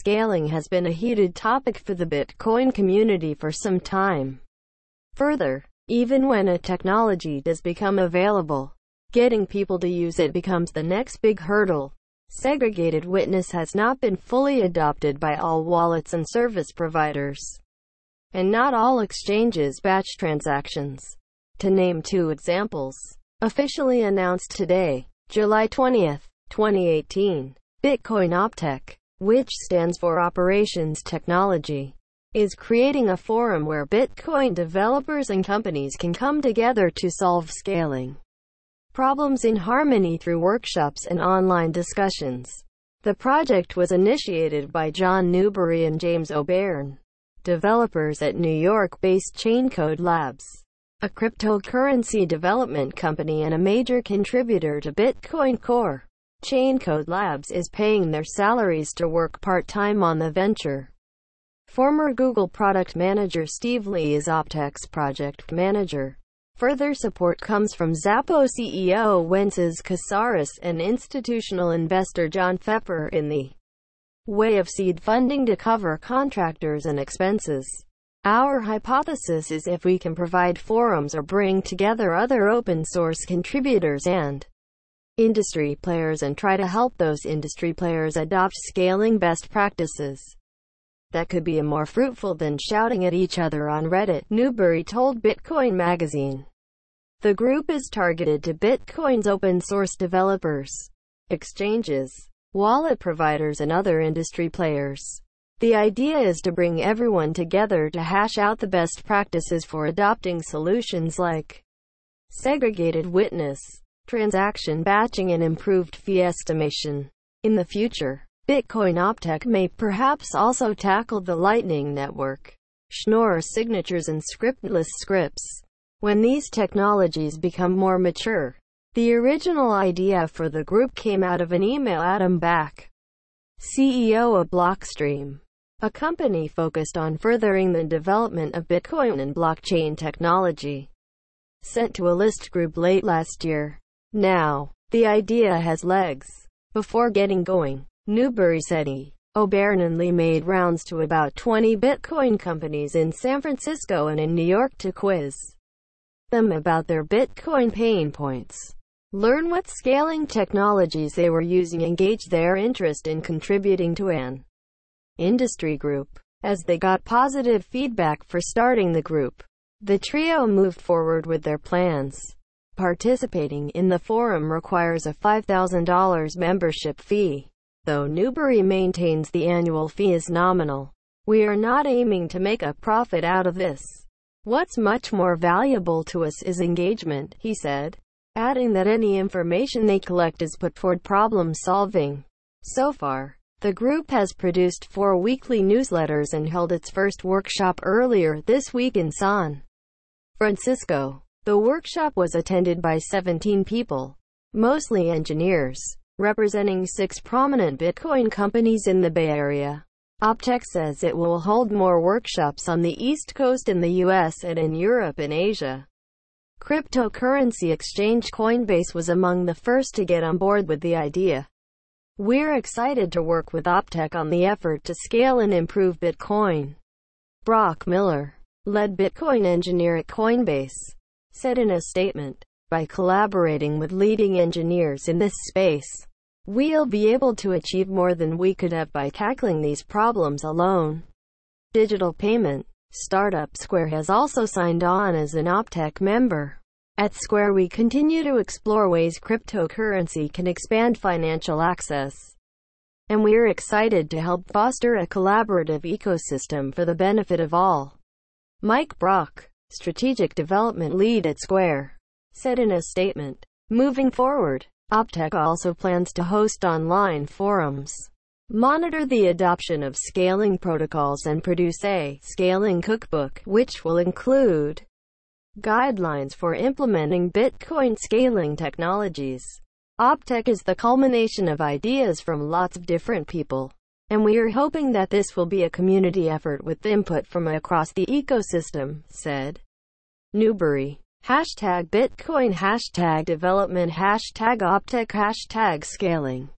scaling has been a heated topic for the Bitcoin community for some time. Further, even when a technology does become available, getting people to use it becomes the next big hurdle. Segregated witness has not been fully adopted by all wallets and service providers, and not all exchanges batch transactions. To name two examples, officially announced today, July 20, 2018, Bitcoin Optech, which stands for Operations Technology, is creating a forum where Bitcoin developers and companies can come together to solve scaling problems in harmony through workshops and online discussions. The project was initiated by John Newbery and James O'Byrne, developers at New York-based Chaincode Labs, a cryptocurrency development company and a major contributor to Bitcoin Core. Chaincode Labs is paying their salaries to work part-time on the venture. Former Google product manager Steve Lee is Optech's project manager. Further support comes from Zappos CEO Wences Casares and institutional investor John Pepper in the way of seed funding to cover contractors and expenses. Our hypothesis is if we can provide forums or bring together other open-source contributors and industry players and try to help those industry players adopt scaling best practices, that could be more fruitful than shouting at each other on Reddit, Newbery told Bitcoin Magazine. The group is targeted to Bitcoin's open-source developers, exchanges, wallet providers and other industry players. The idea is to bring everyone together to hash out the best practices for adopting solutions like segregated witness, transaction batching and improved fee estimation. In the future, Bitcoin Optech may perhaps also tackle the Lightning Network, Schnorr signatures and scriptless scripts, when these technologies become more mature. The original idea for the group came out of an email Adam Back, CEO of Blockstream, a company focused on furthering the development of Bitcoin and blockchain technology, sent to a list group late last year. Now, the idea has legs. Before getting going, Newbery said O'Byrne and Lee made rounds to about 20 Bitcoin companies in San Francisco and in New York to quiz them about their Bitcoin pain points, learn what scaling technologies they were using, and gauge their interest in contributing to an industry group. As they got positive feedback for starting the group, the trio moved forward with their plans. Participating in the forum requires a $5,000 membership fee, though Newbery maintains the annual fee is nominal. We are not aiming to make a profit out of this. What's much more valuable to us is engagement, he said, adding that any information they collect is put toward problem solving. So far, the group has produced 4 weekly newsletters and held its first workshop earlier this week in San Francisco. The workshop was attended by 17 people, mostly engineers, representing 6 prominent Bitcoin companies in the Bay Area. Optech says it will hold more workshops on the East Coast in the US and in Europe and Asia. Cryptocurrency exchange Coinbase was among the first to get on board with the idea. We're excited to work with Optech on the effort to scale and improve Bitcoin. Brock Miller, lead Bitcoin engineer at Coinbase, said in a statement, by collaborating with leading engineers in this space, we'll be able to achieve more than we could have by tackling these problems alone. Digital payment startup Square has also signed on as an Optech member. At Square, we continue to explore ways cryptocurrency can expand financial access, and we're excited to help foster a collaborative ecosystem for the benefit of all. Mike Brock, strategic development lead at Square, said in a statement, moving forward, Optech also plans to host online forums, monitor the adoption of scaling protocols, and produce a scaling cookbook, which will include guidelines for implementing Bitcoin scaling technologies. Optech is the culmination of ideas from lots of different people, and we are hoping that this will be a community effort with input from across the ecosystem, said Newbery. #Bitcoin #development #Optech #scaling